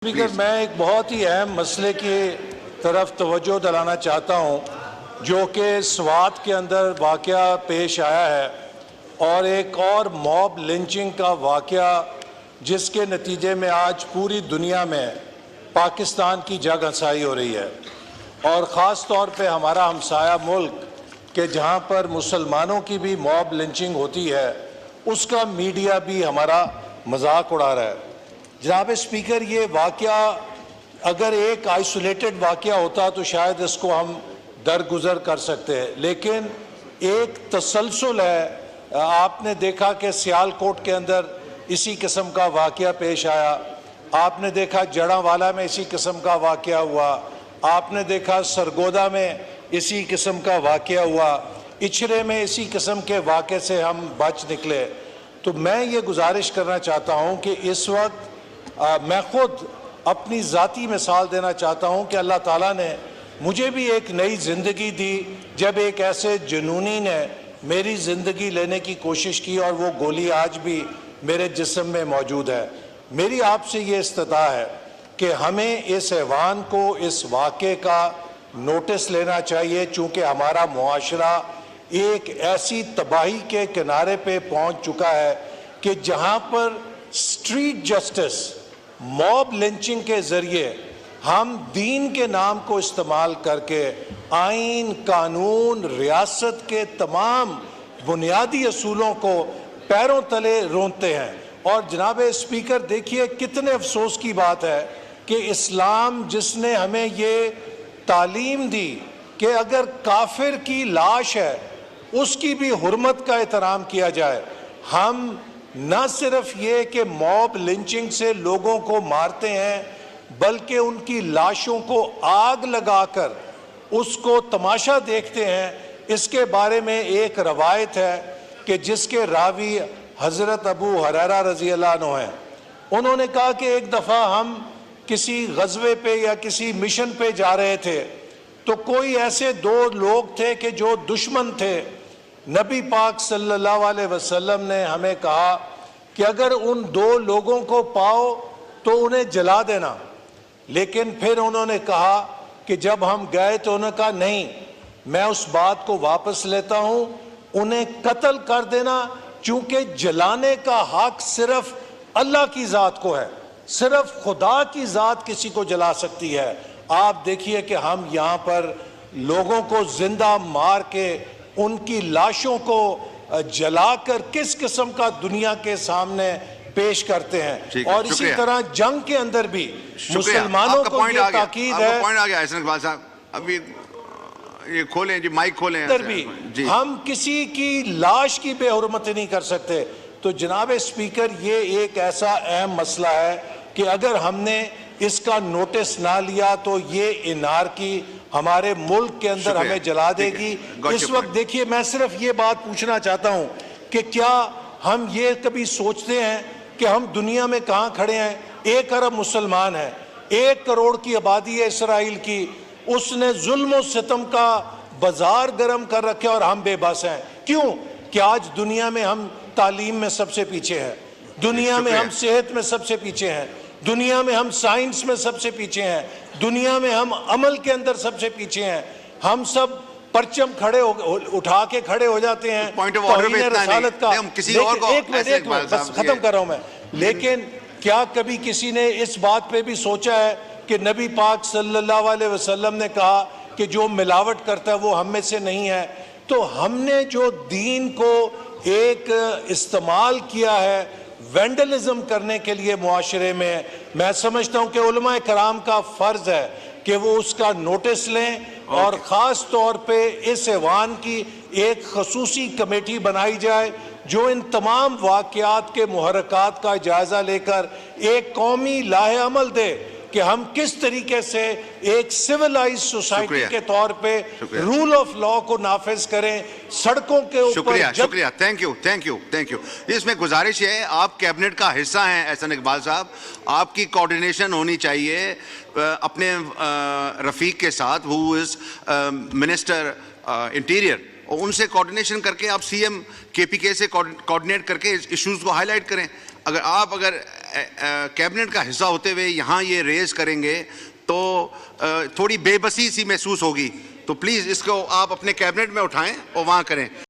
Speaker, मैं एक बहुत ही अहम मसले की तरफ तवज्जो दिलाना चाहता हूँ जो कि स्वात के अंदर वाक़या पेश आया है और एक और मॉब लिंचिंग का वाक़या जिसके नतीजे में आज पूरी दुनिया में पाकिस्तान की जग हंसाई हो रही है और ख़ास तौर पे हमारा हमसाया मुल्क के जहाँ पर मुसलमानों की भी मॉब लिंचिंग होती है उसका मीडिया भी हमारा मजाक उड़ा रहा है। जनाब स्पीकर, ये वाक़या अगर एक आइसोलेटेड वाक़या होता तो शायद इसको हम दरगुजर कर सकते हैं, लेकिन एक तसलसल है। आपने देखा कि सियालकोट के अंदर इसी किस्म का वाक़या पेश आया, आपने देखा जड़ांवाला में इसी किस्म का वाक़या हुआ, आपने देखा सरगोदा में इसी किस्म का वाक़या हुआ, इचरे में इसी किस्म के वाक़े से हम बच निकले। तो मैं ये गुजारिश करना चाहता हूँ कि इस वक्त मैं ख़ुद अपनी ज़ाती मिसाल देना चाहता हूँ कि अल्लाह ताला ने मुझे भी एक नई ज़िंदगी दी जब एक ऐसे जुनूनी ने मेरी ज़िंदगी लेने की कोशिश की और वो गोली आज भी मेरे जिस्म में मौजूद है। मेरी आपसे ये इस्तता है कि हमें इस ऐवान को इस वाक़े का नोटिस लेना चाहिए, चूँकि हमारा मुआशरा एक ऐसी तबाही के किनारे पे पहुँच चुका है कि जहाँ पर स्ट्रीट जस्टिस मॉब लिंचिंग के ज़रिए हम दीन के नाम को इस्तेमाल करके आइन, कानून, रियासत के तमाम बुनियादी असूलों को पैरों तले रोनते हैं। और जनाब स्पीकर, देखिए कितने अफसोस की बात है कि इस्लाम जिसने हमें ये तालीम दी कि अगर काफिर की लाश है उसकी भी हुर्मत का एहतराम किया जाए, हम न सिर्फ ये कि मॉब लिंचिंग से लोगों को मारते हैं बल्कि उनकी लाशों को आग लगाकर उसको तमाशा देखते हैं। इसके बारे में एक रवायत है कि जिसके रावी हज़रत अबू हुरैरा रज़ी अल्लाह अन्हु हैं। उन्होंने कहा कि एक दफ़ा हम किसी गज़वे पे या किसी मिशन पे जा रहे थे तो कोई ऐसे दो लोग थे कि जो दुश्मन थे। नबी पाक सल्लल्लाहु अलैहि वसल्लम ने हमें कहा कि अगर उन दो लोगों को पाओ तो उन्हें जला देना, लेकिन फिर उन्होंने कहा कि जब हम गए तो उन्होंने कहा नहीं, मैं उस बात को वापस लेता हूं, उन्हें कत्ल कर देना, चूंकि जलाने का हक सिर्फ अल्लाह की ज़ात को है, सिर्फ खुदा की ज़ात किसी को जला सकती है। आप देखिए कि हम यहाँ पर लोगों को जिंदा मार के उनकी लाशों को जलाकर किस किस्म का दुनिया के सामने पेश करते हैं। और इसी तरह जंग के अंदर भी मुसलमानों को ये ताकीद है। पॉइंट आ गया हसन इकबाल साहब, अभी ये खोलें जी, माइक खोलें। अंदर भी हम किसी की लाश की बेहुरमती नहीं कर सकते। तो जनाब स्पीकर, ये एक ऐसा अहम मसला है कि अगर हमने इसका नोटिस ना लिया तो ये इनारकी हमारे मुल्क के अंदर हमें जला देगी। इस वक्त देखिए, मैं सिर्फ ये बात पूछना चाहता हूँ कि क्या हम ये कभी सोचते हैं कि हम दुनिया में कहाँ खड़े हैं? 1 अरब मुसलमान है, 1 करोड़ की आबादी है इसराइल की, उसने जुल्म और सितम का बाजार गर्म कर रखे और हम बेबस हैं। क्यों? कि आज दुनिया में हम तालीम में सबसे पीछे हैं, दुनिया में हम सेहत में सबसे पीछे हैं, दुनिया में हम साइंस में सबसे पीछे हैं, दुनिया में हम अमल के अंदर सबसे पीछे हैं। हम सब परचम खड़े उठा के खड़े हो जाते हैं पॉइंट ऑफ ऑर्डर पे रसालत का। किसी और को एक मिनट बस खत्म कर रहा हूं मैं। लेकिन क्या कभी किसी ने इस बात पे भी सोचा है कि नबी पाक सल्लल्लाहु अलैहि वसल्लम ने कहा कि जो मिलावट करता है वो हम में से नहीं है? तो हमने जो दीन को एक इस्तेमाल किया है वेंडलिज्म करने के लिए मुआशरे में, मैं समझता हूं कि उलमा कराम का फर्ज है कि वो उसका नोटिस लें और ख़ास तौर पे इस ऐवान की एक खसूसी कमेटी बनाई जाए जो इन तमाम वाक़यात के मुहर्रकात का जायज़ा लेकर एक कौमी लाहे अमल दे कि हम किस तरीके से एक सिविलाइज सोसाइटी के तौर पे रूल ऑफ लॉ को नाफिज करें सड़कों के ऊपर। शुक्रिया, थैंक यू। इसमें गुजारिश है, आप कैबिनेट का हिस्सा हैं हसन इकबाल साहब, आपकी कोऑर्डिनेशन होनी चाहिए अपने रफीक के साथ, हु इज मिनिस्टर इंटीरियर, और उनसे कोऑर्डिनेशन करके आप सीएम केपीके से कोऑर्डिनेट करके इश्यूज को हाईलाइट करें। अगर कैबिनेट का हिस्सा होते हुए यहाँ ये रेज करेंगे तो थोड़ी बेबसी सी महसूस होगी, तो प्लीज़ इसको आप अपने कैबिनेट में उठाएं और वहाँ करें।